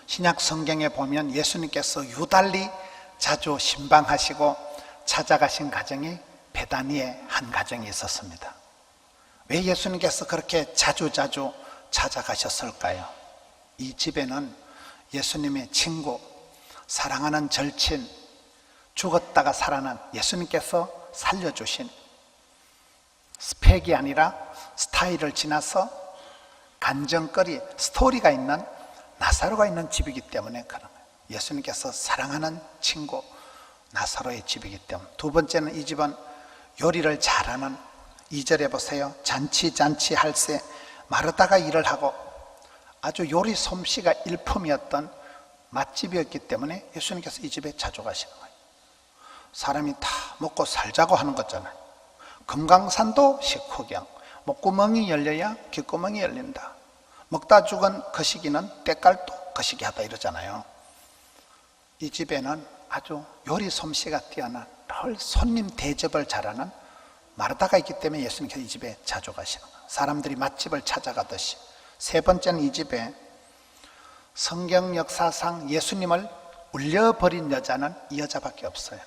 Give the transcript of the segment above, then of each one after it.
신약 성경에 보면 예수님께서 유달리 자주 신방하시고 찾아가신 가정이 베다니의 한 가정이 있었습니다. 왜 예수님께서 그렇게 자주 찾아가셨을까요? 이 집에는 예수님의 친구, 사랑하는 절친, 죽었다가 살아난 예수님께서 살려주신 스펙이 아니라 스타일을 지나서 간정거리, 스토리가 있는 나사로가 있는 집이기 때문에 그런 거예요. 예수님께서 사랑하는 친구 나사로의 집이기 때문에. 두 번째는 이 집은 요리를 잘하는, 2절에 보세요. 잔치 할세 마르다가 일을 하고 아주 요리 솜씨가 일품이었던 맛집이었기 때문에 예수님께서 이 집에 자주 가시는 거예요. 사람이 다 먹고 살자고 하는 거잖아요. 금강산도 식후경, 목구멍이 열려야 귓구멍이 열린다. 먹다 죽은 거시기는 때깔도 거시기 하다 이러잖아요. 이 집에는 아주 요리 솜씨가 뛰어난, 늘 손님 대접을 잘하는 마르다가 있기 때문에 예수님께서 이 집에 자주 가시는 거예요. 사람들이 맛집을 찾아가듯이. 세 번째는 이 집에 성경 역사상 예수님을 울려버린 여자는 이 여자밖에 없어요.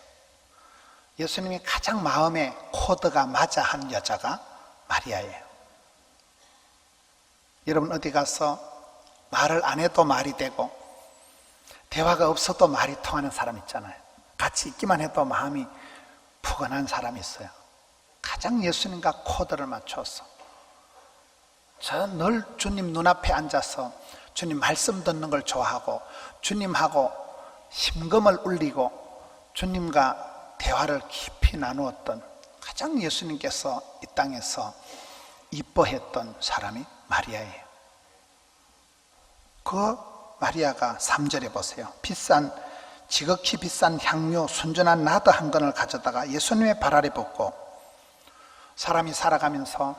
예수님이 가장 마음에 코드가 맞아 한 여자가 마리아예요. 여러분 어디 가서 말을 안 해도 말이 되고 대화가 없어도 말이 통하는 사람 있잖아요. 같이 있기만 해도 마음이 푸근한 사람이 있어요. 가장 예수님과 코드를 맞춰서 저 늘 주님 눈앞에 앉아서 주님 말씀 듣는 걸 좋아하고 주님하고 심금을 울리고 주님과 대화를 깊이 나누었던 가장 예수님께서 이 땅에서 이뻐했던 사람이 마리아예요. 그 마리아가 3절에 보세요. 지극히 비싼 향료 순전한 나드 한 건을 가져다가 예수님의 발 아래 붓고, 사람이 살아가면서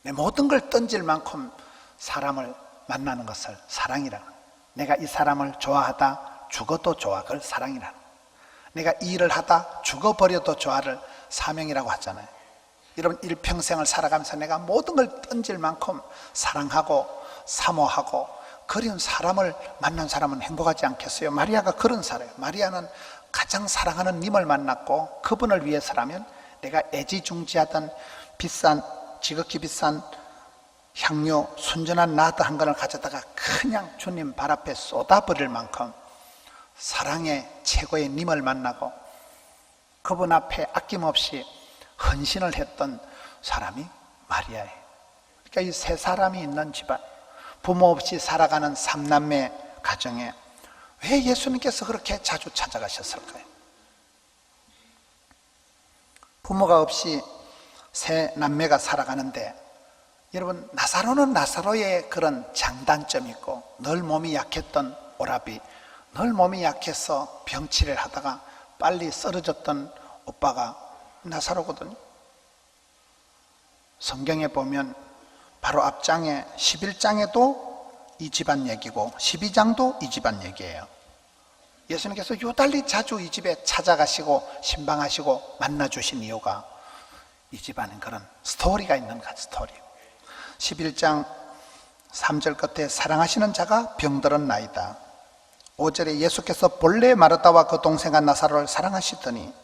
내 모든 걸 던질 만큼 사람을 만나는 것을 사랑이라. 내가 이 사람을 좋아하다 죽어도 좋아, 그걸 사랑이라. 내가 이 일을 하다 죽어버려도 좋아를 사명이라고 하잖아요. 여러분 일평생을 살아가면서 내가 모든 걸 던질 만큼 사랑하고 사모하고 그리운 사람을 만난 사람은 행복하지 않겠어요? 마리아가 그런 사람이에요. 마리아는 가장 사랑하는 님을 만났고 그분을 위해서라면 내가 애지중지하던 지극히 비싼 향료 순전한 나드 한 건을 가져다가 그냥 주님 발 앞에 쏟아버릴 만큼 사랑의 최고의 님을 만나고 그분 앞에 아낌없이 헌신을 했던 사람이 마리아예요. 그러니까 이 세 사람이 있는 집안, 부모 없이 살아가는 삼남매 가정에 왜 예수님께서 그렇게 자주 찾아가셨을까요? 부모가 없이 세 남매가 살아가는데, 여러분 나사로는 나사로의 그런 장단점이 있고 늘 몸이 약했던 오라비, 늘 몸이 약해서 병치레를 하다가 빨리 쓰러졌던 오빠가 나사로거든요. 성경에 보면 바로 앞장에 11장에도 이 집안 얘기고 12장도 이 집안 얘기예요. 예수님께서 유달리 자주 이 집에 찾아가시고 신방하시고 만나주신 이유가 이 집안은 그런 스토리가 있는 스토리. 11장 3절 끝에 사랑하시는 자가 병들은 나이다. 5절에 예수께서 본래 마르다와 그 동생아 나사로를 사랑하시더니,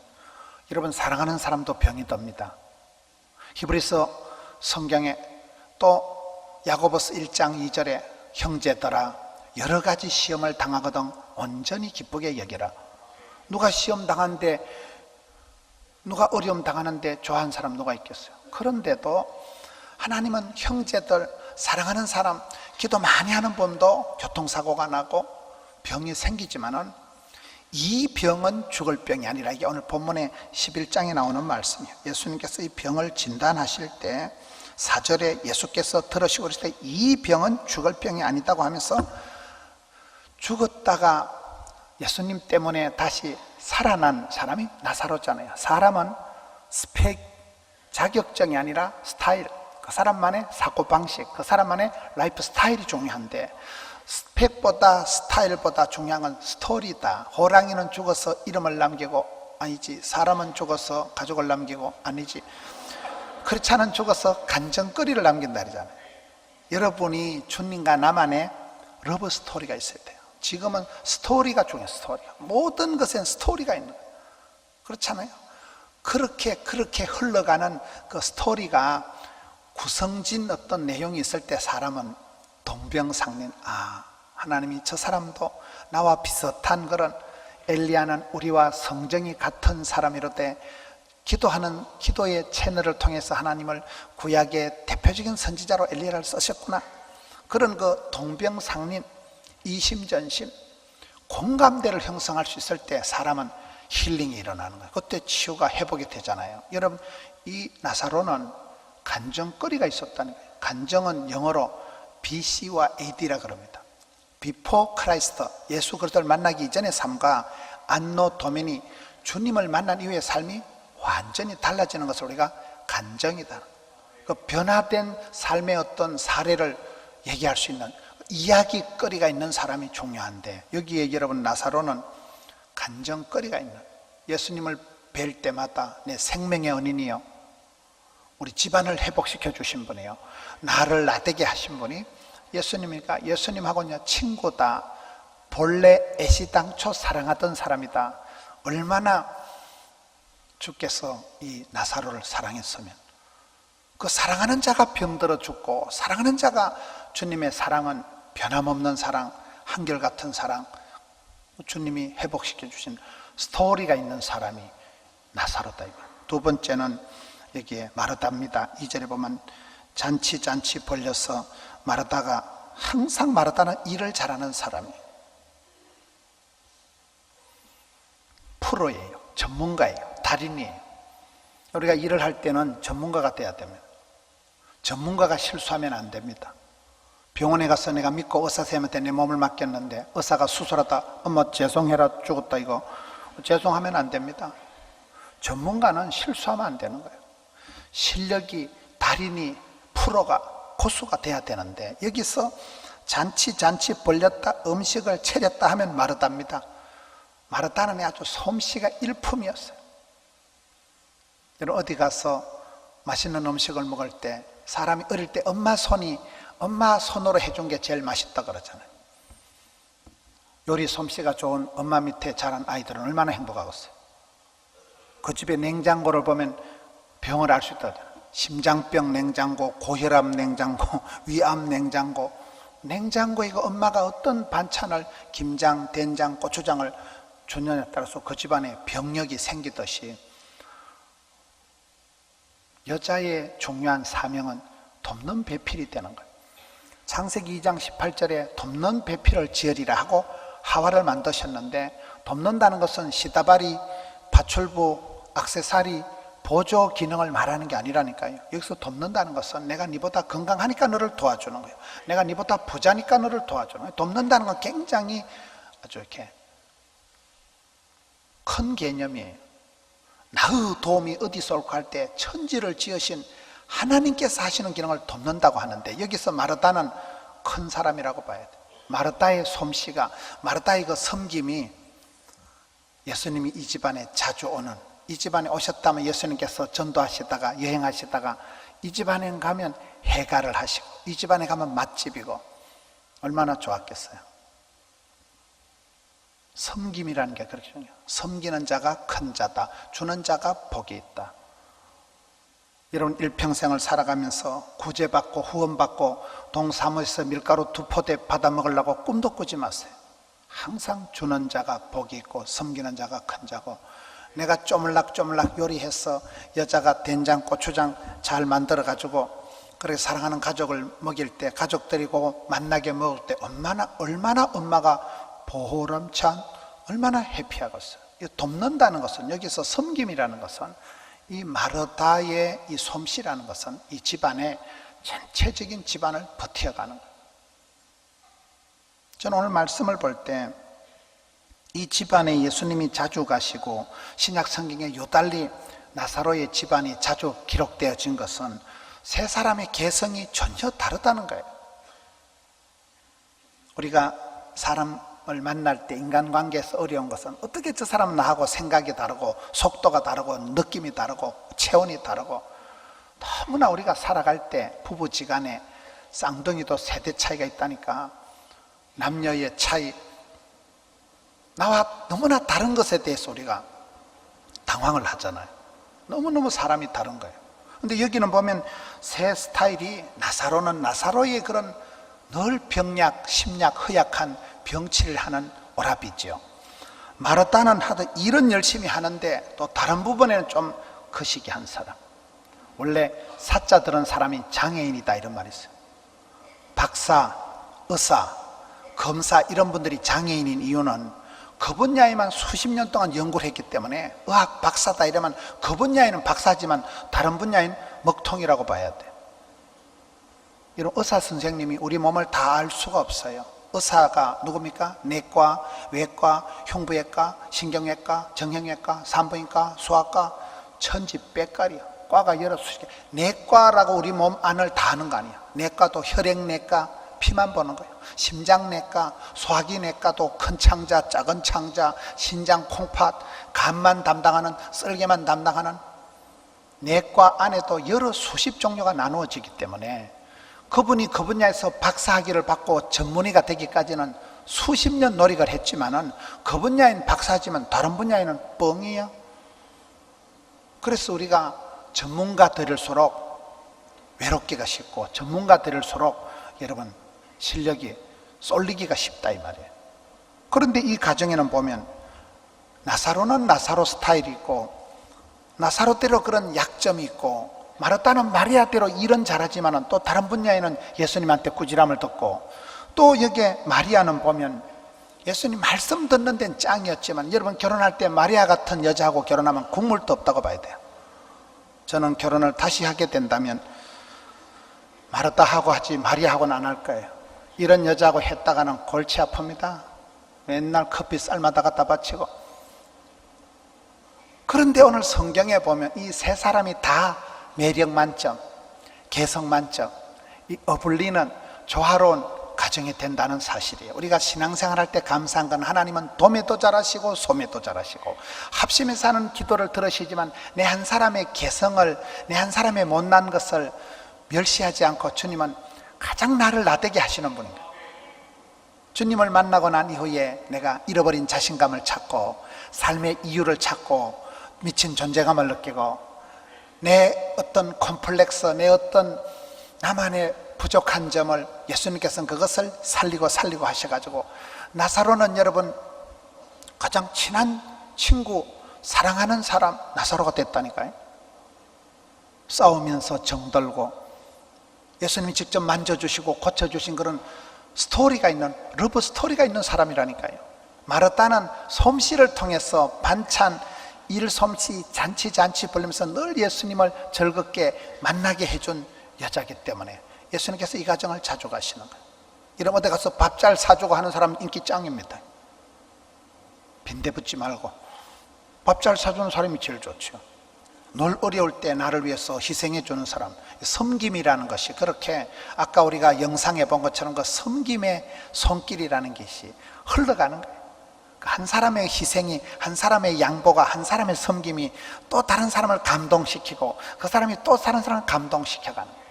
여러분 사랑하는 사람도 병이 듭니다. 히브리서 성경에 또 야고보서 1장 2절에 형제들아 여러 가지 시험을 당하거든 온전히 기쁘게 여기라. 누가 시험 당하는데, 누가 어려움 당하는데 좋아하는 사람 누가 있겠어요? 그런데도 하나님은 형제들, 사랑하는 사람, 기도 많이 하는 분도 교통사고가 나고 병이 생기지만은 이 병은 죽을 병이 아니라, 이게 오늘 본문의 11장에 나오는 말씀이에요. 예수님께서 이 병을 진단하실 때 4절에 예수께서 들으시고 그러실 때 이 병은 죽을 병이 아니다고 하면서 죽었다가 예수님 때문에 다시 살아난 사람이 나사로잖아요. 사람은 스펙, 자격증이 아니라 스타일, 그 사람만의 사고방식, 그 사람만의 라이프 스타일이 중요한데 스펙보다 스타일보다 중요한 건 스토리다. 호랑이는 죽어서 이름을 남기고 아니지, 사람은 죽어서 가족을 남기고 아니지, 그렇지 않은 죽어서 간정거리를 남긴다 그러잖아요. 여러분이 주님과 나만의 러브 스토리가 있어야 돼요. 지금은 스토리가 중요해요. 스토리가. 모든 것엔 스토리가 있는 거예요. 그렇잖아요. 그렇게 흘러가는 그 스토리가 구성진 어떤 내용이 있을 때 사람은 동병상련, 하나님이 저 사람도 나와 비슷한 그런, 엘리야는 우리와 성정이 같은 사람이로되 기도하는 기도의 채널을 통해서 하나님을 구약의 대표적인 선지자로 엘리야를 쓰셨구나. 그런 그 동병상련, 이심전심, 공감대를 형성할 수 있을 때 사람은 힐링이 일어나는 거예요. 그때 치유가 회복이 되잖아요. 여러분, 이 나사로는 간정거리가 있었다는 거예요. 간정은 영어로 BC와 AD라 그럽니다. Before Christ, 예수 그리스도를 만나기 이전의 삶과 안노 도메니, 주님을 만난 이후의 삶이 완전히 달라지는 것을 우리가 간정이다. 그 변화된 삶의 어떤 사례를 얘기할 수 있는 이야기거리가 있는 사람이 중요한데, 여기에 여러분 나사로는 간정거리가 있는, 예수님을 뵐 때마다 내 생명의 은인이요, 우리 집안을 회복시켜 주신 분이요, 나를 나되게 하신 분이 예수님이니까 예수님하고는 친구다. 본래 애시당초 사랑하던 사람이다. 얼마나 주께서 이 나사로를 사랑했으면, 그 사랑하는 자가 병들어 죽고, 사랑하는 자가, 주님의 사랑은 변함없는 사랑, 한결같은 사랑, 주님이 회복시켜 주신 스토리가 있는 사람이 나사로다. 두 번째는 여기에 마르다입니다. 2절에 보면 잔치 벌려서, 마르다가, 항상 마르다는 일을 잘하는 사람이에요. 프로예요. 전문가예요. 달인이에요. 우리가 일을 할 때는 전문가가 돼야 됩니다. 전문가가 실수하면 안 됩니다. 병원에 가서 내가 믿고 의사 선생님한테 내 몸을 맡겼는데 의사가 수술하다 엄마 죄송해라 죽었다, 이거 죄송하면 안 됩니다. 전문가는 실수하면 안 되는 거예요. 실력이, 달인이, 프로가, 고수가 돼야 되는데, 여기서 잔치 벌렸다, 음식을 차렸다 하면 마르다입니다. 마르다는 아주 솜씨가 일품이었어요. 여러분, 어디 가서 맛있는 음식을 먹을 때 사람이 어릴 때 엄마 손으로 해준 게 제일 맛있다 그러잖아요. 요리 솜씨가 좋은 엄마 밑에 자란 아이들은 얼마나 행복하겠어요. 그 집의 냉장고를 보면 병을 알 수 있다. 심장병 냉장고, 고혈압 냉장고, 위암 냉장고. 냉장고에 그 엄마가 어떤 반찬을, 김장, 된장, 고추장을 주느냐에 따라서 그 집안에 병력이 생기듯이, 여자의 중요한 사명은 돕는 배필이 되는 거예요. 창세기 2장 18절에 돕는 배필을 지으리라 하고 하와를 만드셨는데, 돕는다는 것은 시다바리, 파출부, 액세서리, 보조 기능을 말하는 게 아니라니까요. 여기서 돕는다는 것은 내가 네보다 건강하니까 너를 도와주는 거예요. 내가 네보다 부자니까 너를 도와주는 거예요. 돕는다는 건 굉장히 아주 이렇게 큰 개념이에요. 나의 도움이 어디서 올까 할 때 천지를 지으신 하나님께서 하시는 기능을 돕는다고 하는데, 여기서 마르다는 큰 사람이라고 봐야 돼요. 마르다의 솜씨가, 마르다의 그 섬김이, 예수님이 이 집안에 자주 오는, 이 집안에 오셨다면 예수님께서 전도하시다가 여행하시다가 이 집안에 가면 해가를 하시고, 이 집안에 가면 맛집이고, 얼마나 좋았겠어요. 섬김이라는 게 그렇게 중요해요. 섬기는 자가 큰 자다. 주는 자가 복이 있다. 여러분, 일평생을 살아가면서 구제받고 후원받고 동사무소에서 밀가루 2포대 받아 먹으려고 꿈도 꾸지 마세요. 항상 주는 자가 복이 있고 섬기는 자가 큰 자고, 내가 쪼물락쪼물락 요리해서 여자가 된장 고추장 잘 만들어 가지고 그렇게 사랑하는 가족을 먹일 때, 가족들이고 만나게 먹을 때 얼마나 엄마가 보람찬, 얼마나 해피하겠어요. 돕는다는 것은, 여기서 섬김이라는 것은, 이 마르다의 이 솜씨라는 것은 이 집안의 전체적인 집안을 버텨가는 거예요. 저는 오늘 말씀을 볼 때 이 집안에 예수님이 자주 가시고 신약 성경에 유달리 나사로의 집안이 자주 기록되어진 것은 세 사람의 개성이 전혀 다르다는 거예요. 우리가 사람을 만날 때 인간관계에서 어려운 것은 어떻게 저 사람은 나하고 생각이 다르고 속도가 다르고 느낌이 다르고 체온이 다르고, 너무나 우리가 살아갈 때 부부지간에 쌍둥이도 세대 차이가 있다니까. 남녀의 차이, 나와 너무나 다른 것에 대해서 우리가 당황을 하잖아요. 너무너무 사람이 다른 거예요. 근데 여기는 보면 세 스타일이, 나사로는 나사로의 그런 늘 병약, 심약, 허약한 병치를 하는 오라비죠. 마르다는 하도 일은 열심히 하는데 또 다른 부분에는 좀 거시기 한 사람. 원래 사자 들은 사람이 장애인이다 이런 말이 있어요. 박사, 의사, 검사 이런 분들이 장애인인 이유는 그 분야에만 수십 년 동안 연구를 했기 때문에 의학 박사다 이러면 그 분야에는 박사지만 다른 분야에는 먹통이라고 봐야 돼. 이런 의사 선생님이 우리 몸을 다 알 수가 없어요. 의사가 누굽니까? 내과, 외과, 흉부외과, 신경외과, 정형외과, 산부인과, 소아과, 천지백과리야. 과가 여러 수십 개. 내과라고 우리 몸 안을 다 아는 거 아니야. 내과도 혈액내과, 피만 보는 거예요. 심장내과, 소화기내과도 큰 창자, 작은 창자, 신장, 콩팥, 간만 담당하는, 썰개만 담당하는 내과 안에도 여러 수십 종류가 나누어지기 때문에 그분이 그 분야에서 박사학위를 받고 전문의가 되기까지는 수십 년 노력을 했지만은 그 분야에는 박사지만 다른 분야에는 뻥이야. 그래서 우리가 전문가 들일수록 외롭기가 쉽고 전문가 들일수록 여러분 실력이 쏠리기가 쉽다 이 말이에요. 그런데 이 가정에는 보면 나사로는 나사로 스타일이 있고 나사로대로 그런 약점이 있고 마르다는 마리아대로 일은 잘하지만 또 다른 분야에는 예수님한테 꾸지람을 듣고 또 여기에 마리아는 보면 예수님 말씀 듣는 데는 짱이었지만 여러분 결혼할 때 마리아 같은 여자하고 결혼하면 국물도 없다고 봐야 돼요. 저는 결혼을 다시 하게 된다면 마르다하고 하지 마리아하고는 안 할 거예요. 이런 여자하고 했다가는 골치 아픕니다. 맨날 커피 쌀마다 갖다 바치고. 그런데 오늘 성경에 보면 이 세 사람이 다 매력 만점, 개성 만점, 이 어울리는 조화로운 가정이 된다는 사실이에요. 우리가 신앙생활 할 때 감사한 건 하나님은 도매도 잘하시고 소매도 잘하시고 합심해서 하는 기도를 들으시지만 내 한 사람의 개성을, 내 한 사람의 못난 것을 멸시하지 않고 주님은 가장 나를 나대게 하시는 분입니다. 주님을 만나고 난 이후에 내가 잃어버린 자신감을 찾고 삶의 이유를 찾고 미친 존재감을 느끼고 내 어떤 콤플렉스, 내 어떤 나만의 부족한 점을 예수님께서는 그것을 살리고 하셔가지고 나사로는 여러분 가장 친한 친구, 사랑하는 사람 나사로가 됐다니까요. 싸우면서 정들고 예수님이 직접 만져주시고 고쳐주신 그런 스토리가 있는, 러브 스토리가 있는 사람이라니까요. 마르다는 솜씨를 통해서 반찬, 일솜씨, 잔치 벌리면서 늘 예수님을 즐겁게 만나게 해준 여자이기 때문에 예수님께서 이 가정을 자주 가시는 거예요. 이런 어디 가서 밥 잘 사주고 하는 사람 인기 짱입니다. 빈대 붙지 말고 밥 잘 사주는 사람이 제일 좋죠. 늘 어려울 때 나를 위해서 희생해 주는 사람, 섬김이라는 것이 그렇게 아까 우리가 영상에 본 것처럼 그 섬김의 손길이라는 것이 흘러가는 거예요. 한 사람의 희생이, 한 사람의 양보가, 한 사람의 섬김이 또 다른 사람을 감동시키고 그 사람이 또 다른 사람을 감동시켜가는 거예요.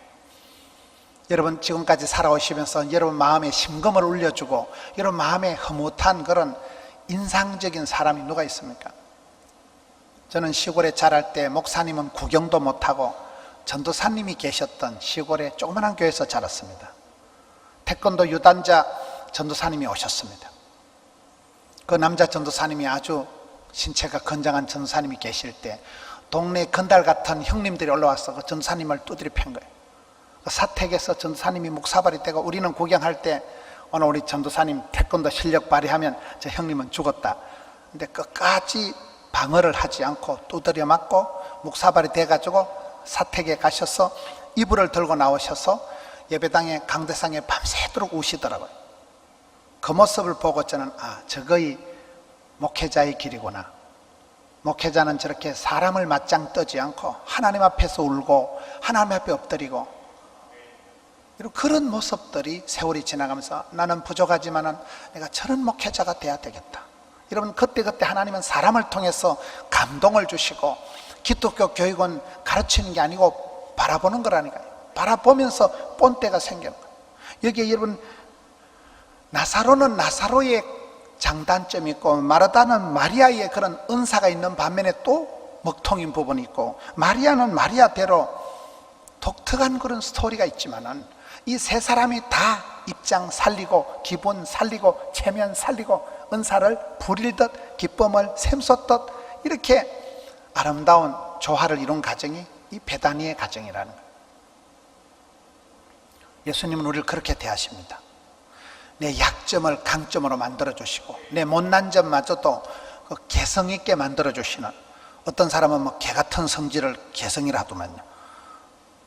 여러분 지금까지 살아오시면서 여러분 마음에 심금을 울려주고 여러분 마음에 흐뭇한 그런 인상적인 사람이 누가 있습니까? 저는 시골에 자랄 때 목사님은 구경도 못하고 전도사님이 계셨던 시골의 조그만한 교회에서 자랐습니다. 태권도 유단자 전도사님이 오셨습니다. 그 남자 전도사님이 아주 신체가 건장한 전도사님이 계실 때 동네 건달 같은 형님들이 올라와서 그 전도사님을 두드려 팬 거예요. 그 사택에서 전도사님이 묵사발이 되고 우리는 구경할 때 오늘 우리 전도사님 태권도 실력 발휘하면 저 형님은 죽었다. 근데 끝까지 방어를 하지 않고 두드려 맞고 묵사발이 돼가지고 사택에 가셔서 이불을 들고 나오셔서 예배당에 강대상에 밤새도록 우시더라고요. 그 모습을 보고 저는 저거이 목회자의 길이구나. 목회자는 저렇게 사람을 맞짱 뜨지 않고 하나님 앞에서 울고 하나님 앞에 엎드리고 그런 모습들이 세월이 지나가면서 나는 부족하지만은 내가 저런 목회자가 돼야 되겠다. 여러분 그때 하나님은 사람을 통해서 감동을 주시고 기독교 교육은 가르치는 게 아니고 바라보는 거라니까요. 바라보면서 본때가 생기는 거예요. 여기에 여러분 나사로는 나사로의 장단점이 있고 마르다는 마리아의 그런 은사가 있는 반면에 또 먹통인 부분이 있고, 마리아는 마리아대로 독특한 그런 스토리가 있지만은 이 세 사람이 다 입장 살리고 기분 살리고 체면 살리고 은사를 부릴듯 기쁨을 샘솟듯 이렇게 아름다운 조화를 이룬 가정이 이 베다니의 가정이라는 거예요. 예수님은 우리를 그렇게 대하십니다. 내 약점을 강점으로 만들어주시고 내 못난 점마저도 그 개성 있게 만들어주시는, 어떤 사람은 뭐 개같은 성질을 개성이라 하더만요.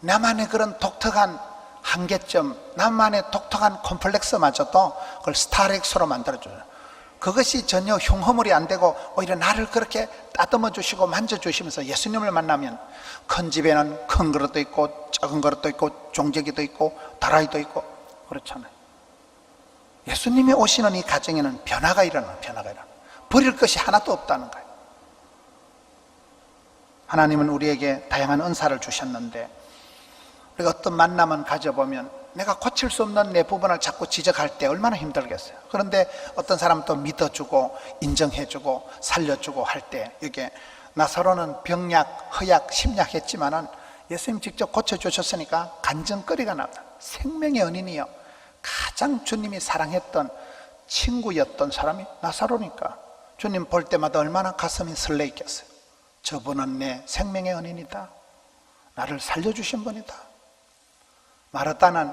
나만의 그런 독특한 한계점, 나만의 독특한 콤플렉스마저도 그걸 스타렉스로 만들어줘요. 그것이 전혀 흉허물이 안 되고 오히려 나를 그렇게 따듬어 주시고 만져주시면서, 예수님을 만나면 큰 집에는 큰 그릇도 있고 작은 그릇도 있고 종재기도 있고 다라이도 있고 그렇잖아요. 예수님이 오시는 이 가정에는 변화가 일어나요. 버릴 것이 하나도 없다는 거예요. 하나님은 우리에게 다양한 은사를 주셨는데, 우리가 어떤 만남을 가져보면 내가 고칠 수 없는 내 부분을 자꾸 지적할 때 얼마나 힘들겠어요. 그런데 어떤 사람은 또 믿어주고 인정해주고 살려주고 할 때, 이게 나사로는 병약, 허약, 심약했지만은 예수님 직접 고쳐주셨으니까 간증거리가 나옵니다. 생명의 은인이요, 가장 주님이 사랑했던 친구였던 사람이 나사로니까 주님 볼 때마다 얼마나 가슴이 설레있겠어요. 저분은 내 생명의 은인이다, 나를 살려주신 분이다. 마르다는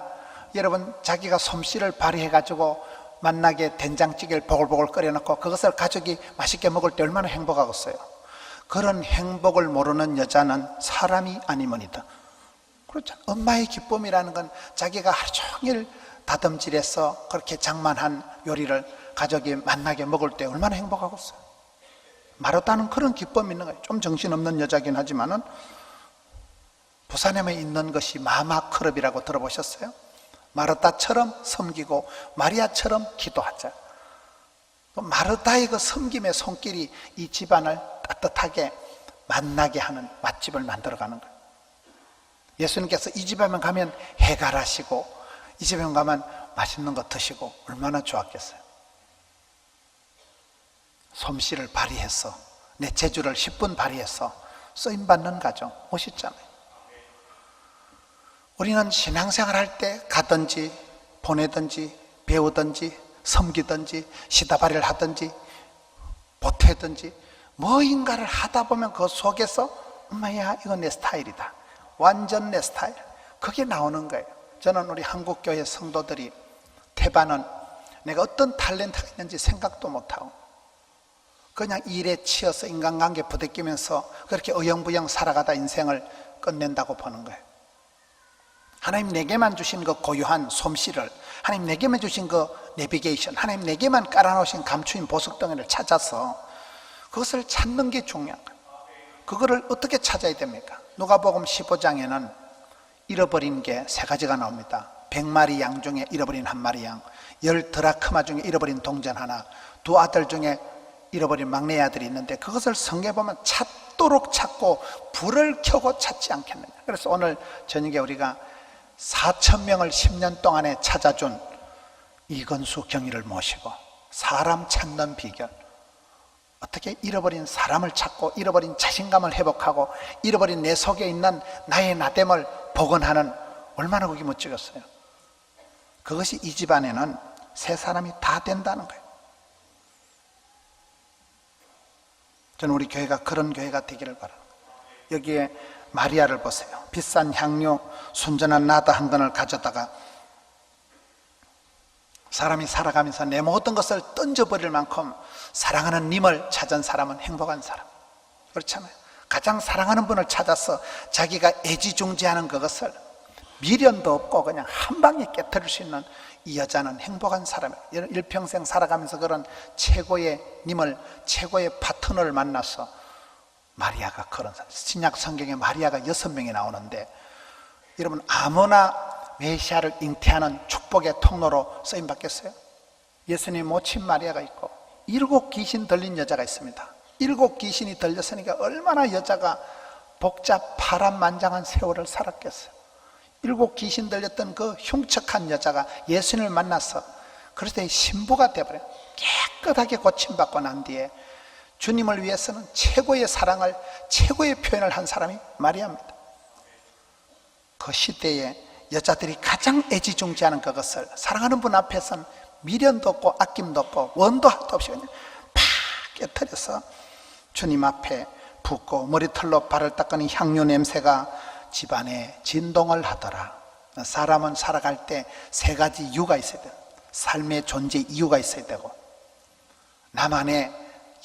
여러분 자기가 솜씨를 발휘해가지고 만나게 된장찌개를 보글보글 끓여놓고 그것을 가족이 맛있게 먹을 때 얼마나 행복하겠어요. 그런 행복을 모르는 여자는 사람이 아니면이다. 그렇죠. 엄마의 기쁨이라는 건 자기가 하루 종일 다듬질해서 그렇게 장만한 요리를 가족이 만나게 먹을 때 얼마나 행복하겠어요. 마르다는 그런 기쁨이 있는 거예요. 좀 정신없는 여자긴 하지만은, 부산에만 있는 것이 마마 클럽이라고 들어보셨어요? 마르다처럼 섬기고 마리아처럼 기도하자. 마르다의 그 섬김의 손길이 이 집안을 따뜻하게 만나게 하는 맛집을 만들어가는 거예요. 예수님께서 이 집에 가면 해갈하시고 이 집에 가면 맛있는 거 드시고 얼마나 좋았겠어요. 솜씨를 발휘해서 내 재주를 10분 발휘해서 쓰임받는 가정 멋있잖아요. 우리는 신앙생활 할 때 가든지 보내든지 배우든지 섬기든지 시다바리를 하든지 보태든지 뭐인가를 하다 보면 그 속에서 엄마야 이거 내 스타일이다, 완전 내 스타일, 그게 나오는 거예요. 저는 우리 한국교회 성도들이 태반은 내가 어떤 탤런트가 있는지 생각도 못하고 그냥 일에 치여서 인간관계 부대끼면서 그렇게 어영부영 살아가다 인생을 끝낸다고 보는 거예요. 하나님 내게만 주신 그 고유한 솜씨를, 하나님 내게만 주신 그 내비게이션, 하나님 내게만 깔아놓으신 감추인 보석덩이를 찾아서 그것을 찾는 게 중요한 거예요. 그거를 어떻게 찾아야 됩니까? 누가복음 15장에는 잃어버린 게 3가지가 나옵니다. 100마리 양 중에 잃어버린 1마리 양, 10드라크마 중에 잃어버린 동전 하나, 2 아들 중에 잃어버린 막내 아들이 있는데 그것을 성경에 보면 찾도록 찾고 불을 켜고 찾지 않겠느냐. 그래서 오늘 저녁에 우리가 4,000명을 10년 동안에 찾아준 이건수 경위를 모시고 사람 찾는 비결, 어떻게 잃어버린 사람을 찾고 잃어버린 자신감을 회복하고 잃어버린 내 속에 있는 나의 나됨을 복원하는, 얼마나 그게 멋지겠어요. 그것이 이 집안에는 3사람이 다 된다는 거예요. 저는 우리 교회가 그런 교회가 되기를 바랍니다. 여기에 마리아를 보세요. 비싼 향료, 순전한 나다 한 건을 가져다가 사람이 살아가면서 내 모든 것을 던져버릴 만큼 사랑하는 님을 찾은 사람은 행복한 사람. 그렇잖아요. 가장 사랑하는 분을 찾아서 자기가 애지중지하는 그것을 미련도 없고 그냥 한 방에 깨뜨릴 수 있는 이 여자는 행복한 사람이에요. 일평생 살아가면서 그런 최고의 님을, 최고의 파트너를 만나서, 마리아가 그런 사람. 신약 성경에 마리아가 6명이 나오는데 여러분 아무나 메시아를 잉태하는 축복의 통로로 쓰임받겠어요? 예수님 모친 마리아가 있고 7 귀신 들린 여자가 있습니다. 7 귀신이 들렸으니까 얼마나 여자가 복잡 파란만장한 세월을 살았겠어요. 7 귀신 들렸던 그 흉측한 여자가 예수님을 만나서 그리스도의 신부가 되어버려요. 깨끗하게 고침받고 난 뒤에 주님을 위해서는 최고의 사랑을, 최고의 표현을 한 사람이 마리아입니다. 그 시대에 여자들이 가장 애지중지하는 그것을 사랑하는 분 앞에서는 미련도 없고 아낌도 없고 원도 한도 없이 그냥 팍 깨뜨려서 주님 앞에 붓고 머리털로 발을 닦으니 향유 냄새가 집안에 진동을 하더라. 사람은 살아갈 때 세 가지 이유가 있어야 돼요. 삶의 존재 이유가 있어야 되고, 나만의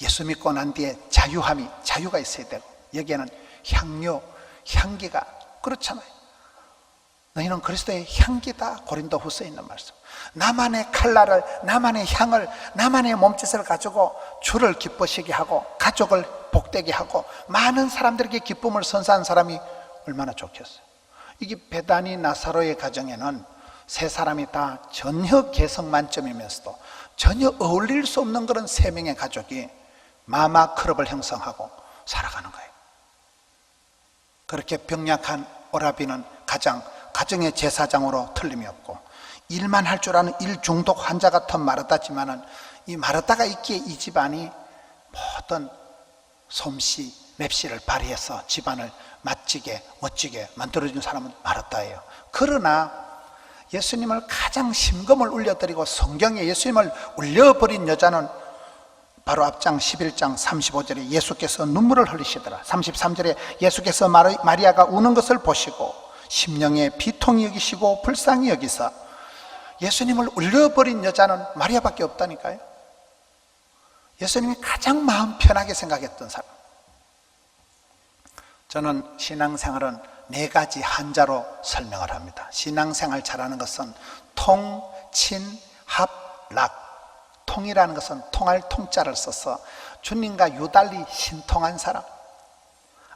예수 믿고 난 뒤에 자유가 있어야 되고, 여기에는 향유, 향기가, 그렇잖아요. 너희는 그리스도의 향기다. 고린도후서에 있는 말씀. 나만의 칼날을, 나만의 향을, 나만의 몸짓을 가지고 주를 기쁘시게 하고 가족을 복되게 하고 많은 사람들에게 기쁨을 선사한 사람이 얼마나 좋겠어요. 이게 베다니 나사로의 가정에는 세 사람이 다 전혀 개성 만점이면서도 전혀 어울릴 수 없는 그런 세 명의 가족이 마마 클럽을 형성하고 살아가는 거예요. 그렇게 병약한 오라비는 가정의 제사장으로 틀림이 없고, 일만 할 줄 아는 일 중독 환자 같은 마르다지만은 이 마르다가 있기에 이 집안이 모든 솜씨, 맵시를 발휘해서 집안을 멋지게 만들어준 사람은 마르다예요. 그러나 예수님을 가장 심금을 울려드리고 성경에 예수님을 울려버린 여자는 바로 앞장 11장 35절에 예수께서 눈물을 흘리시더라. 33절에 예수께서 마리아가 우는 것을 보시고 심령에 비통히 여기시고 불쌍히 여기사, 예수님을 울려버린 여자는 마리아밖에 없다니까요. 예수님이 가장 마음 편하게 생각했던 사람. 저는 신앙생활은 네 가지 한자로 설명을 합니다. 신앙생활 잘하는 것은 통, 친, 합, 락. 통이라는 것은 통할 통자를 써서 주님과 유달리 신통한 사람,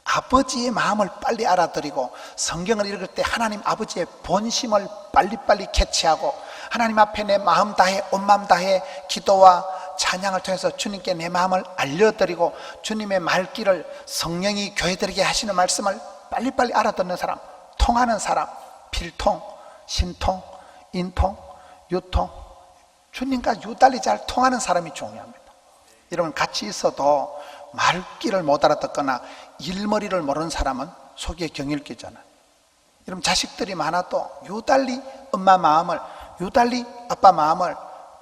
아버지의 마음을 빨리 알아들이고 성경을 읽을 때 하나님 아버지의 본심을 빨리빨리 캐치하고 하나님 앞에 내 마음 다해 온 마음 다해 기도와 찬양을 통해서 주님께 내 마음을 알려드리고 주님의 말귀를 성령이 교회들에게 하시는 말씀을 빨리빨리 알아듣는 사람, 통하는 사람, 필통, 신통, 인통, 유통, 주님과 유달리 잘 통하는 사람이 중요합니다. 여러분, 같이 있어도 말귀를 못 알아듣거나 일머리를 모르는 사람은 속에 경일 끼잖아요. 여러분, 자식들이 많아도 유달리 엄마 마음을, 유달리 아빠 마음을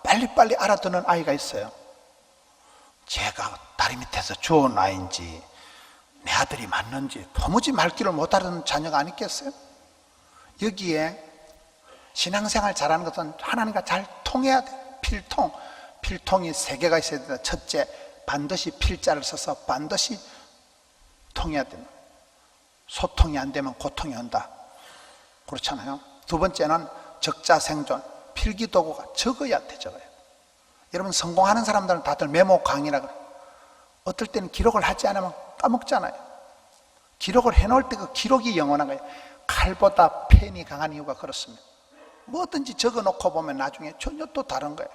빨리빨리 알아듣는 아이가 있어요. 제가 다리 밑에서 주운 아이인지 내 아들이 맞는지 도무지 말귀를 못 알아듣는 자녀가 아니겠어요? 여기에 신앙생활 잘하는 것은 하나님과 잘 통해야 돼요. 필통이 세 개가 있어야 된다. 첫째, 반드시 필자를 써서 반드시 통해야 된다. 소통이 안 되면 고통이 온다. 그렇잖아요. 두 번째는 적자생존, 필기도구가 적어야 돼. 여러분, 성공하는 사람들은 다들 메모 강의라 그래요. 어떨 때는 기록을 하지 않으면 까먹잖아요. 기록을 해놓을 때 그 기록이 영원한 거예요. 칼보다 펜이 강한 이유가 그렇습니다. 뭐든지 적어놓고 보면 나중에 전혀 또 다른 거예요.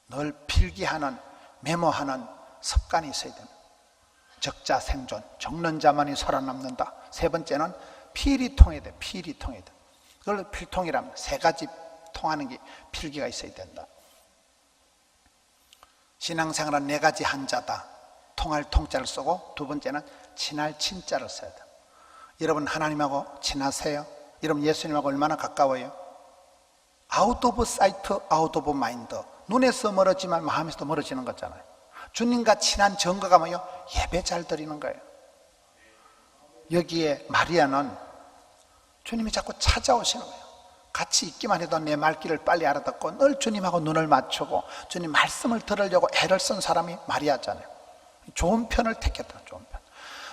늘 필기하는, 메모하는 습관이 있어야 됩니다. 적자생존, 적는 자만이 살아남는다. 세 번째는 필이 통해야 돼. 필이 통해야 돼. 그걸 필통이라면 세 가지 통하는 게 필기가 있어야 된다. 신앙생활은 네 가지 한자다. 통할 통자를 쓰고, 두 번째는 친할 친자를 써야 돼. 여러분, 하나님하고 친하세요? 여러분, 예수님하고 얼마나 가까워요? 아웃 오브 사이트, 아웃 오브 마인드. 눈에서 멀어지만 마음에서도 멀어지는 거잖아요. 주님과 친한 증거가 뭐예요? 예배 잘 드리는 거예요. 여기에 마리아는 주님이 자꾸 찾아오시는 거예요. 같이 있기만 해도 내 말귀를 빨리 알아듣고 늘 주님하고 눈을 맞추고 주님 말씀을 들으려고 애를 쓴 사람이 마리아잖아요. 좋은 편을 택했다. 좋은 편.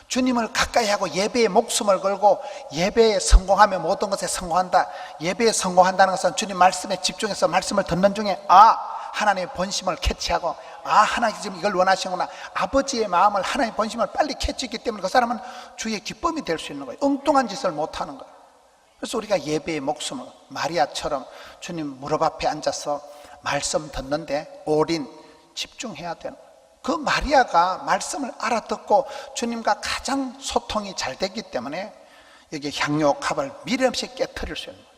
주님을 가까이 하고 예배에 목숨을 걸고 예배에 성공하면 모든 것에 성공한다. 예배에 성공한다는 것은 주님 말씀에 집중해서 말씀을 듣는 중에 하나님의 본심을 캐치하고 하나님 지금 이걸 원하시는구나. 아버지의 마음을, 하나님의 본심을 빨리 캐치했기 때문에 그 사람은 주의 기쁨이 될 수 있는 거예요. 엉뚱한 짓을 못하는 거예요. 그래서 우리가 예배의 목숨을 마리아처럼 주님 무릎 앞에 앉아서 말씀 듣는데 올인 집중해야 되는 거예요. 그 마리아가 말씀을 알아듣고 주님과 가장 소통이 잘 됐기 때문에 여기 향유 컵을 미련 없이 깨트릴 수 있는 거예요.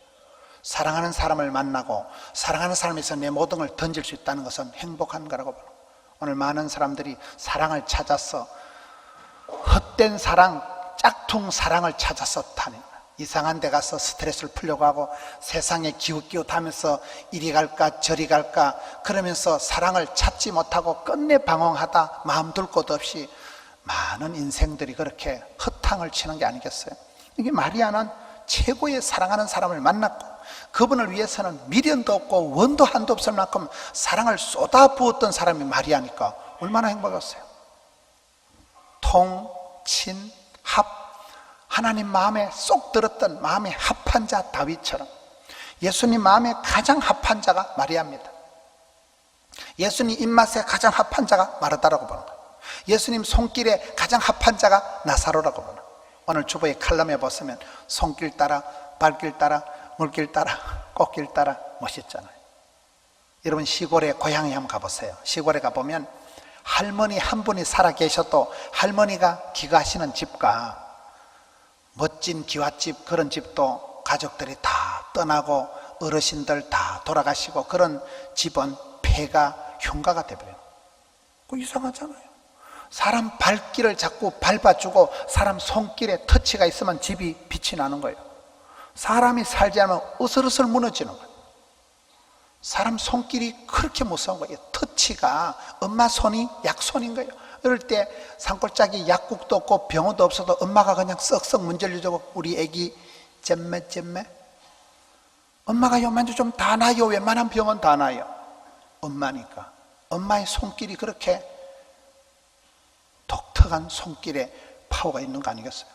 사랑하는 사람을 만나고 사랑하는 사람에서 내 모든 걸 던질 수 있다는 것은 행복한 거라고 봐요. 오늘 많은 사람들이 사랑을 찾아서 헛된 사랑, 짝퉁 사랑을 찾아서 다니는 거예요. 이상한 데 가서 스트레스를 풀려고 하고 세상에 기웃기웃하면서 이리 갈까 저리 갈까 그러면서 사랑을 찾지 못하고 끝내 방황하다 마음 둘 곳 없이 많은 인생들이 그렇게 허탕을 치는 게 아니겠어요? 이게 마리아는 최고의 사랑하는 사람을 만났고 그분을 위해서는 미련도 없고 원도 한도 없을 만큼 사랑을 쏟아부었던 사람이 마리아니까 얼마나 행복했어요. 통, 친, 합, 하나님 마음에 쏙 들었던 마음에 합한 자 다윗처럼 예수님 마음에 가장 합한 자가 마리아입니다. 예수님 입맛에 가장 합한 자가 마르다라고 보는 거예요. 예수님 손길에 가장 합한 자가 나사로라고 보는 거예요. 오늘 주보의 칼럼에 보시면 손길 따라 발길 따라 물길 따라 꽃길 따라 멋있잖아요. 여러분 시골에 고향에 한번 가보세요. 시골에 가보면 할머니 한 분이 살아 계셔도 할머니가 귀가하시는 집과 멋진 기와집 그런 집도 가족들이 다 떠나고 어르신들 다 돌아가시고 그런 집은 폐가 흉가가 되버려요. 그거 이상하잖아요. 사람 발길을 자꾸 밟아주고 사람 손길에 터치가 있으면 집이 빛이 나는 거예요. 사람이 살지 않으면 으슬으슬 무너지는 거예요. 사람 손길이 그렇게 무서운 거예요. 터치가 엄마 손이 약손인 거예요. 이럴 때 산골짜기 약국도 없고 병원도 없어도 엄마가 그냥 썩썩 문질러주고 우리 애기 잼매 엄마가 요만주 좀 다 나요. 웬만한 병은 다 나요. 엄마니까. 엄마의 손길이 그렇게 독특한 손길에 파워가 있는 거 아니겠어요?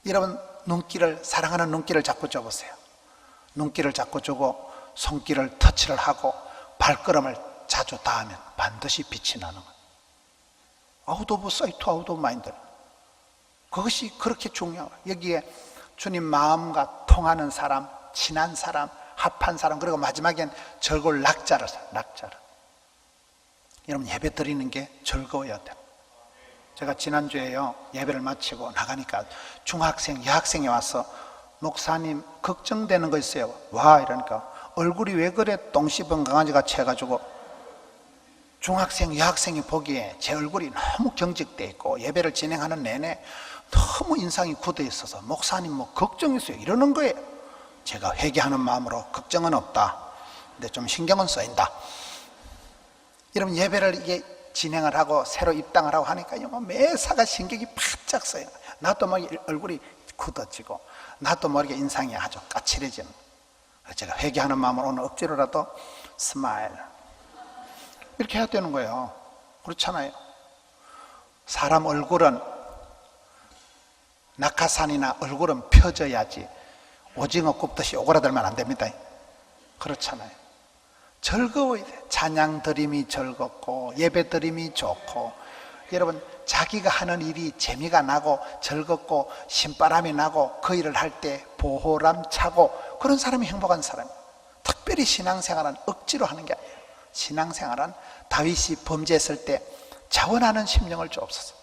여러분 눈길을 사랑하는 눈길을 자꾸 줘보세요. 눈길을 자꾸 주고 손길을 터치를 하고 발걸음을 자주 닿으면 반드시 빛이 나는 거예요. 아웃 오브 사이트 아웃 오브 마인드. 그것이 그렇게 중요해요. 여기에 주님 마음과 통하는 사람, 친한 사람, 합한 사람, 그리고 마지막엔 절골 낙자를. 여러분 예배 드리는 게 즐거워야 돼요. 제가 지난주에요 예배를 마치고 나가니까 중학생, 여학생이 와서 목사님 걱정되는 거 있어요. 와 이러니까 얼굴이 왜 그래 똥 씹은 강아지같이 해가지고 중학생, 여학생이 보기에 제 얼굴이 너무 경직돼 있고 예배를 진행하는 내내 너무 인상이 굳어 있어서 목사님 뭐 걱정했어요 이러는 거예요. 제가 회개하는 마음으로 걱정은 없다. 근데 좀 신경은 쓰인다. 여러분 예배를 이게 진행을 하고 새로 입당을 하고 하니까요 매사가 신경이 바짝 써요. 나도 모르게 얼굴이 굳어지고 나도 모르게 인상이 아주 까칠해지는. 제가 회개하는 마음으로 오늘 억지로라도 스마일 이렇게 해야 되는 거예요. 그렇잖아요. 사람 얼굴은 낙하산이나 얼굴은 펴져야지 오징어 굽듯이 오그라들면 안 됩니다. 그렇잖아요. 즐거워야 돼. 찬양 드림이 즐겁고 예배 드림이 좋고 여러분 자기가 하는 일이 재미가 나고 즐겁고 신바람이 나고 그 일을 할 때 보호람 차고 그런 사람이 행복한 사람이에요. 특별히 신앙생활은 억지로 하는 게 아니에요. 신앙생활은 다윗이 범죄했을 때 자원하는 심령을 주옵소서.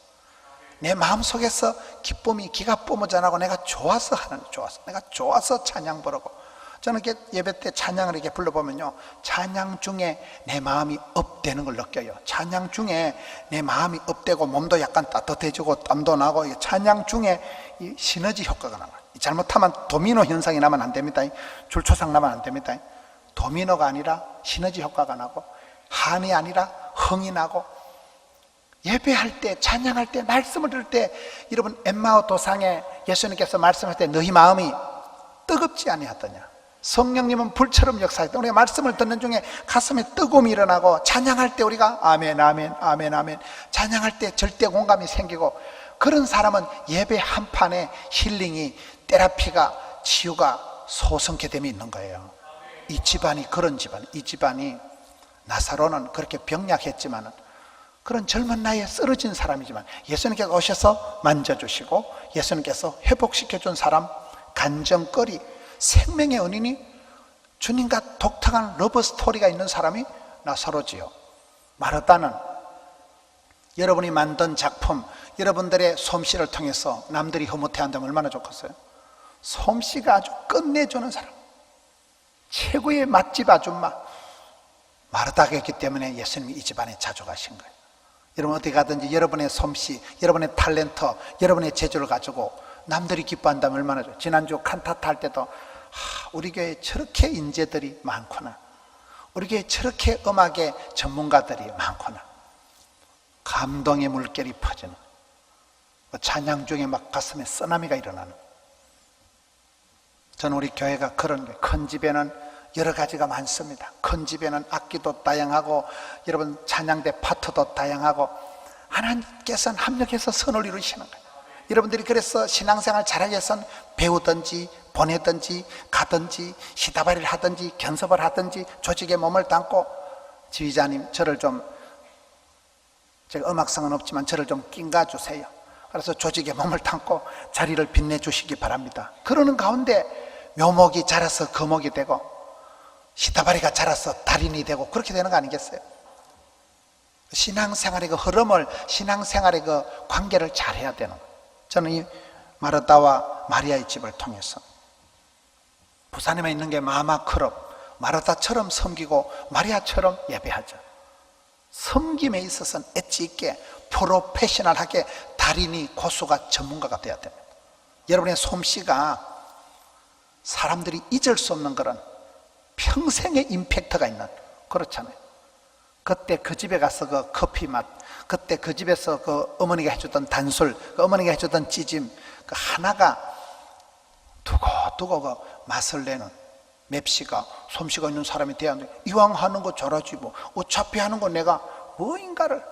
내 마음속에서 기쁨이 기가 뿜어져나고 내가 좋아서 하는 좋아서 내가 좋아서 찬양 부르고 저는 이렇게 예배 때 찬양을 이렇게 불러보면요 찬양 중에 내 마음이 업되는 걸 느껴요. 찬양 중에 내 마음이 업되고 몸도 약간 따뜻해지고 땀도 나고 찬양 중에 이 시너지 효과가 나와요. 잘못하면 도미노 현상이 나면 안 됩니다. 줄초상 나면 안 됩니다. 도미노가 아니라 시너지 효과가 나고 한이 아니라 흥이 나고 예배할 때 찬양할 때 말씀을 들을 때 여러분 엠마오 도상에 예수님께서 말씀할 때 너희 마음이 뜨겁지 아니하더냐. 성령님은 불처럼 역사했다. 우리가 말씀을 듣는 중에 가슴에 뜨거움이 일어나고 찬양할 때 우리가 아멘 아멘 아멘 아멘 찬양할 때 절대 공감이 생기고 그런 사람은 예배 한 판에 힐링이 테라피가 치유가 소성케 됨이 있는 거예요. 이 집안이 그런 집안. 이 집안이 나사로는 그렇게 병약했지만 그런 젊은 나이에 쓰러진 사람이지만 예수님께서 오셔서 만져주시고 예수님께서 회복시켜준 사람 간정거리 생명의 은인이 주님과 독특한 러브 스토리가 있는 사람이 나사로지요. 마르다는 여러분이 만든 작품 여러분들의 솜씨를 통해서 남들이 흐뭇해한다면 얼마나 좋겠어요. 솜씨가 아주 끝내주는 사람 최고의 맛집 아줌마 마르다가 있기 때문에 예수님이 이 집안에 자주 가신 거예요. 여러분 어디 가든지 여러분의 솜씨, 여러분의 탤런트, 여러분의 재주를 가지고 남들이 기뻐한다면 얼마나 좋아요. 지난주 칸타타 할 때도 우리 교회에 저렇게 인재들이 많구나, 우리 교회에 저렇게 음악의 전문가들이 많구나, 감동의 물결이 퍼지는, 찬양 중에 막 가슴에 쓰나미가 일어나는. 저는 우리 교회가 그런 거예요. 큰 집에는 여러 가지가 많습니다. 큰 집에는 악기도 다양하고 여러분 찬양대 파트도 다양하고 하나님께서는 합력해서 선을 이루시는 거예요. 여러분들이 그래서 신앙생활 잘하기 위해서는 배우든지 보내든지 가든지 시다바리를 하든지 견습을 하든지 조직에 몸을 담고, 지휘자님 저를 좀, 제가 음악성은 없지만 저를 좀 낑가 주세요. 그래서 조직에 몸을 담고 자리를 빛내주시기 바랍니다. 그러는 가운데 묘목이 자라서 거목이 되고 시다바리가 자라서 달인이 되고 그렇게 되는 거 아니겠어요? 신앙생활의 그 흐름을, 신앙생활의 그 관계를 잘해야 되는 거예요. 저는 이 마르다와 마리아의 집을 통해서 부산에만 있는 게 마마 클럽, 마르다처럼 섬기고 마리아처럼 예배하자. 섬김에 있어서는 엣지 있게 프로페셔널하게 달인이, 고수가, 전문가가 되어야 됩니다. 여러분의 솜씨가 사람들이 잊을 수 없는 그런 평생의 임팩트가 있는, 그렇잖아요. 그때 그 집에 가서 그 커피 맛, 그때 그 집에서 그 어머니가 해주던 단술, 그 어머니가 해주던 찌짐, 그 하나가 두고두고 그 맛을 내는 맵시가, 솜씨가 있는 사람이 돼야 하는데, 이왕 하는 거 저러지 뭐, 어차피 하는 거 내가 뭐인가를,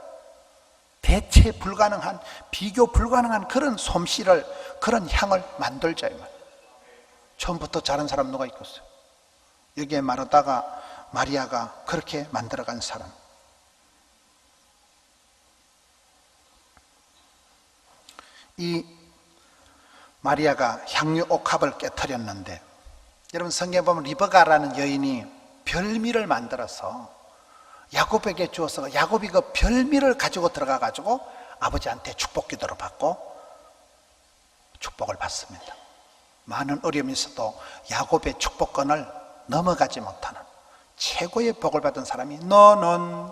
대체 불가능한, 비교 불가능한 그런 솜씨를, 그런 향을 만들자 이 말. 처음부터 잘한 사람 누가 있겠어요? 여기에 마르다가, 마리아가 그렇게 만들어간 사람. 이 마리아가 향유 옥합을 깨뜨렸는데, 여러분 성경에 보면 리브가라는 여인이 별미를 만들어서 야곱에게 주어서 야곱이 그 별미를 가지고 들어가 가지고 아버지한테 축복 기도를 받고 축복을 받습니다. 많은 어려움이 있어도 야곱의 축복권을 넘어가지 못하는 최고의 복을 받은 사람이, 너는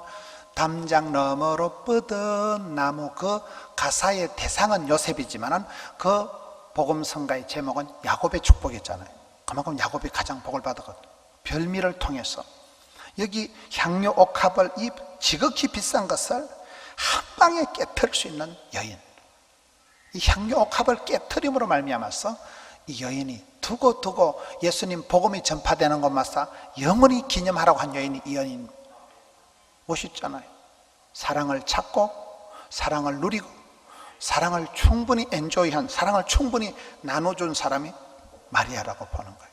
담장 너머로 뻗은 나무, 그 가사의 대상은 요셉이지만은 그 복음성가의 제목은 야곱의 축복이잖아요. 그만큼 야곱이 가장 복을 받았거든요. 별미를 통해서 여기 향유 옥합을, 이 지극히 비싼 것을 한 방에 깨뜨릴 수 있는 여인, 이 향유 옥합을 깨뜨림으로 말미암아서 이 여인이 두고두고 예수님 복음이 전파되는 것마다 영원히 기념하라고 한 여인이 이 여인. 멋있잖아요. 사랑을 찾고 사랑을 누리고 사랑을 충분히 엔조이한, 사랑을 충분히 나눠준 사람이 마리아라고 보는 거예요.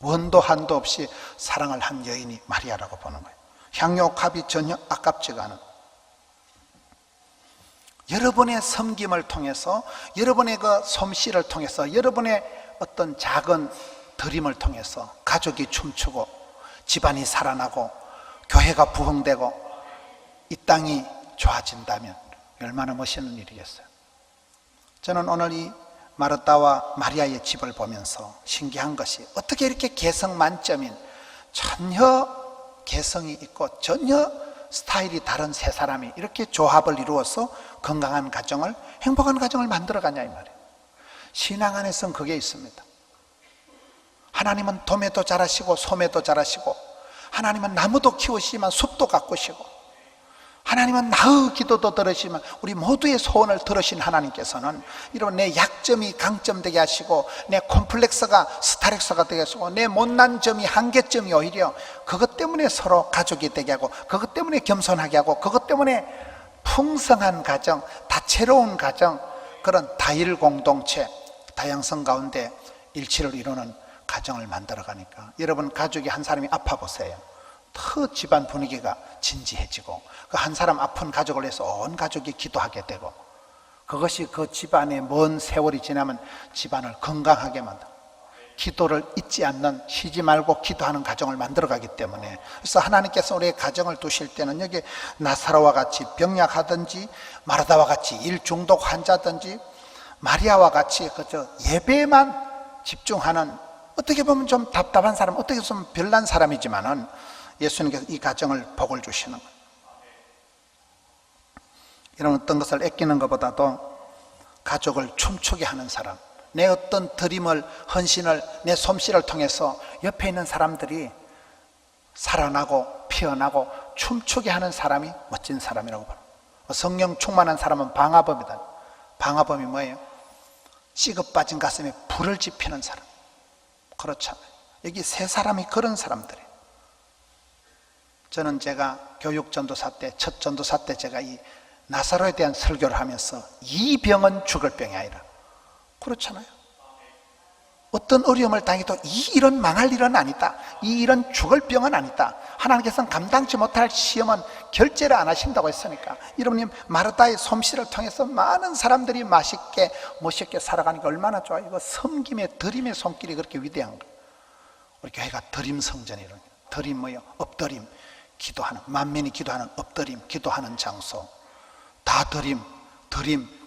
원도 한도 없이 사랑을 한 여인이 마리아라고 보는 거예요. 향유옥합이 전혀 아깝지가 않은, 여러분의 섬김을 통해서, 여러분의 그 솜씨를 통해서, 여러분의 어떤 작은 드림을 통해서 가족이 춤추고 집안이 살아나고 교회가 부흥되고 이 땅이 좋아진다면 얼마나 멋있는 일이겠어요. 저는 오늘 이 마르다와 마리아의 집을 보면서 신기한 것이, 어떻게 이렇게 개성 만점인, 전혀 개성이 있고 전혀 스타일이 다른 세 사람이 이렇게 조합을 이루어서 건강한 가정을, 행복한 가정을 만들어가냐 이 말이에요. 신앙 안에서는 그게 있습니다. 하나님은 도매도 잘하시고 소매도 잘하시고, 하나님은 나무도 키우시지만 숲도 가꾸시고, 하나님은 나의 기도도 들으시면 우리 모두의 소원을 들으신 하나님께서는 이런 내 약점이 강점되게 하시고, 내 콤플렉스가 스타렉스가 되게 하시고, 내 못난 점이 한계점이 오히려 그것 때문에 서로 가족이 되게 하고, 그것 때문에 겸손하게 하고, 그것 때문에 풍성한 가정, 다채로운 가정, 그런 다일 공동체, 다양성 가운데 일치를 이루는 가정을 만들어가니까, 여러분 가족이 한 사람이 아파 보세요. 더 집안 분위기가 진지해지고, 그 한 사람 아픈 가족을 위해서 온 가족이 기도하게 되고, 그것이 그 집안에 먼 세월이 지나면 집안을 건강하게 만들고, 기도를 잊지 않는, 쉬지 말고 기도하는 가정을 만들어가기 때문에, 그래서 하나님께서 우리의 가정을 두실 때는 여기 나사로와 같이 병약하든지, 마르다와 같이 일중독 환자든지, 마리아와 같이 그저 예배만 집중하는 어떻게 보면 좀 답답한 사람, 어떻게 보면 별난 사람이지만은 예수님께서 이 가정을 복을 주시는 거예요. 이런 어떤 것을 아끼는 것보다도 가족을 춤추게 하는 사람, 내 어떤 드림을, 헌신을, 내 솜씨를 통해서 옆에 있는 사람들이 살아나고 피어나고 춤추게 하는 사람이 멋진 사람이라고 봐요. 성령 충만한 사람은 방화범이다. 방화범이 뭐예요? 찌긋 빠진 가슴에 불을 지피는 사람. 그렇잖아요. 여기 세 사람이 그런 사람들이에요. 저는 제가 교육 전도사 때, 첫 전도사 때 제가 이 나사로에 대한 설교를 하면서 이 병은 죽을 병이 아니라, 그렇잖아요. 어떤 어려움을 당해도 이 일은 망할 일은 아니다, 이 일은 죽을 병은 아니다, 하나님께서는 감당치 못할 시험은 결제를 안 하신다고 했으니까. 여러분님, 마르다의 솜씨를 통해서 많은 사람들이 맛있게 멋있게 살아가는 게 얼마나 좋아요. 이거 섬김의 드림의 손길이 그렇게 위대한 거예요. 우리 교회가 드림 성전이라는 거예요. 드림 뭐예요? 엎드림, 기도하는, 만민이 기도하는 엎드림, 기도하는 장소. 다 드림,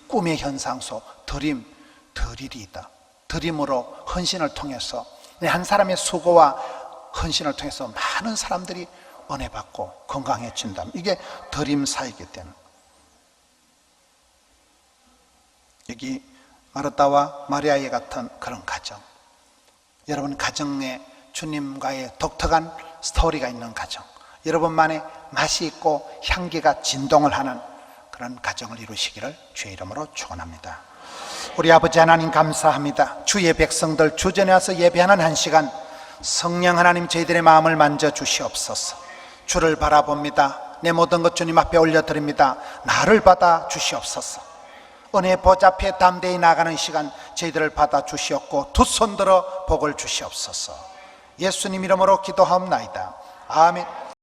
꿈의 현상소, 드릴이다. 드림으로 헌신을 통해서, 한 사람의 수고와 헌신을 통해서 많은 사람들이 은혜 받고 건강해진다. 이게 드림사이기 때문에. 여기 마르다와 마리아의 같은 그런 가정, 여러분 가정에 주님과의 독특한 스토리가 있는 가정, 여러분만의 맛이 있고 향기가 진동을 하는 그런 가정을 이루시기를 주의 이름으로 축원합니다. 우리 아버지 하나님 감사합니다. 주의 백성들 주전에 와서 예배하는 한 시간, 성령 하나님 저희들의 마음을 만져주시옵소서. 주를 바라봅니다. 내 모든 것 주님 앞에 올려드립니다. 나를 받아 주시옵소서. 은혜 보좌 앞에 담대히 나가는 시간 저희들을 받아 주시옵고 두 손 들어 복을 주시옵소서. 예수님 이름으로 기도하옵나이다. 아멘.